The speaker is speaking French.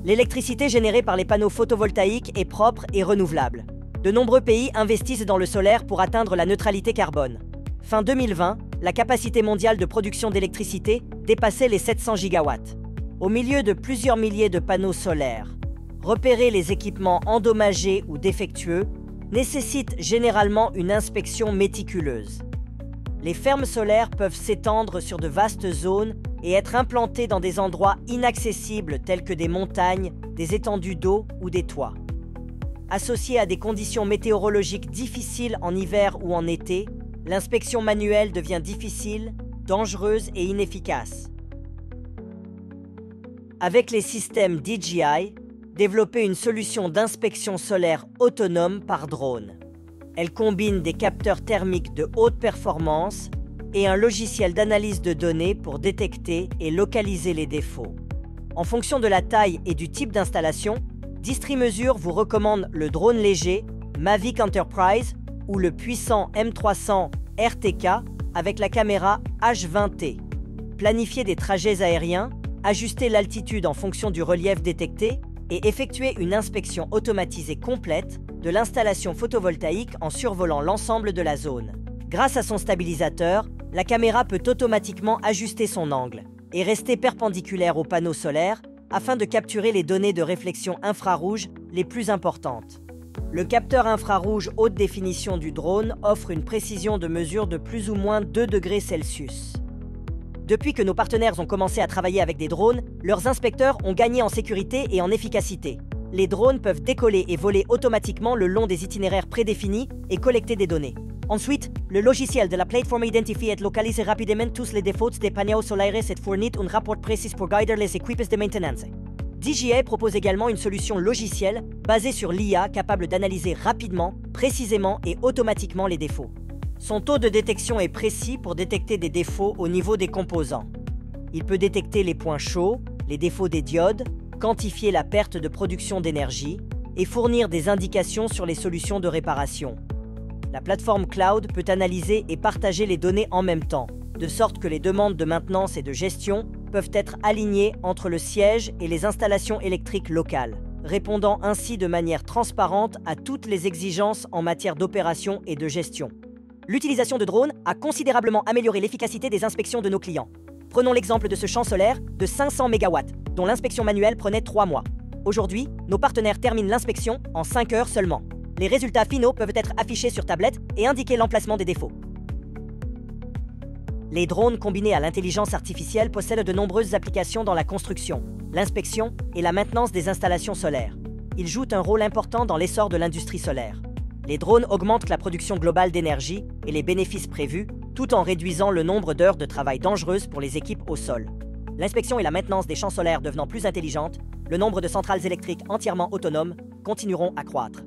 L'électricité générée par les panneaux photovoltaïques est propre et renouvelable. De nombreux pays investissent dans le solaire pour atteindre la neutralité carbone. Fin 2020, la capacité mondiale de production d'électricité dépassait les 700 gigawatts. Au milieu de plusieurs milliers de panneaux solaires, repérer les équipements endommagés ou défectueux nécessite généralement une inspection méticuleuse. Les fermes solaires peuvent s'étendre sur de vastes zones et être implantées dans des endroits inaccessibles tels que des montagnes, des étendues d'eau ou des toits. Associée à des conditions météorologiques difficiles en hiver ou en été, l'inspection manuelle devient difficile, dangereuse et inefficace. Avec les systèmes DJI, développer une solution d'inspection solaire autonome par drone. Elle combine des capteurs thermiques de haute performance et un logiciel d'analyse de données pour détecter et localiser les défauts. En fonction de la taille et du type d'installation, Distrimesure vous recommande le drone léger Mavic Enterprise ou le puissant M300 RTK avec la caméra H20T. Planifier des trajets aériens, ajuster l'altitude en fonction du relief détecté et effectuer une inspection automatisée complète de l'installation photovoltaïque en survolant l'ensemble de la zone. Grâce à son stabilisateur, la caméra peut automatiquement ajuster son angle et rester perpendiculaire au panneau solaire afin de capturer les données de réflexion infrarouge les plus importantes. Le capteur infrarouge haute définition du drone offre une précision de mesure de plus ou moins 2 degrés Celsius. Depuis que nos partenaires ont commencé à travailler avec des drones, leurs inspecteurs ont gagné en sécurité et en efficacité. Les drones peuvent décoller et voler automatiquement le long des itinéraires prédéfinis et collecter des données. Ensuite, le logiciel de la plateforme identifie et localise rapidement tous les défauts des panneaux solaires et fournit un rapport précis pour guider les équipes de maintenance. DJI propose également une solution logicielle basée sur l'IA capable d'analyser rapidement, précisément et automatiquement les défauts. Son taux de détection est précis pour détecter des défauts au niveau des composants. Il peut détecter les points chauds, les défauts des diodes, quantifier la perte de production d'énergie et fournir des indications sur les solutions de réparation. La plateforme cloud peut analyser et partager les données en même temps, de sorte que les demandes de maintenance et de gestion peuvent être alignées entre le siège et les installations électriques locales, répondant ainsi de manière transparente à toutes les exigences en matière d'opération et de gestion. L'utilisation de drones a considérablement amélioré l'efficacité des inspections de nos clients. Prenons l'exemple de ce champ solaire de 500 MW, dont l'inspection manuelle prenait 3 mois. Aujourd'hui, nos partenaires terminent l'inspection en 5 heures seulement. Les résultats finaux peuvent être affichés sur tablette et indiquer l'emplacement des défauts. Les drones combinés à l'intelligence artificielle possèdent de nombreuses applications dans la construction, l'inspection et la maintenance des installations solaires. Ils jouent un rôle important dans l'essor de l'industrie solaire. Les drones augmentent la production globale d'énergie et les bénéfices prévus, tout en réduisant le nombre d'heures de travail dangereuses pour les équipes au sol. L'inspection et la maintenance des champs solaires devenant plus intelligentes, le nombre de centrales électriques entièrement autonomes continueront à croître.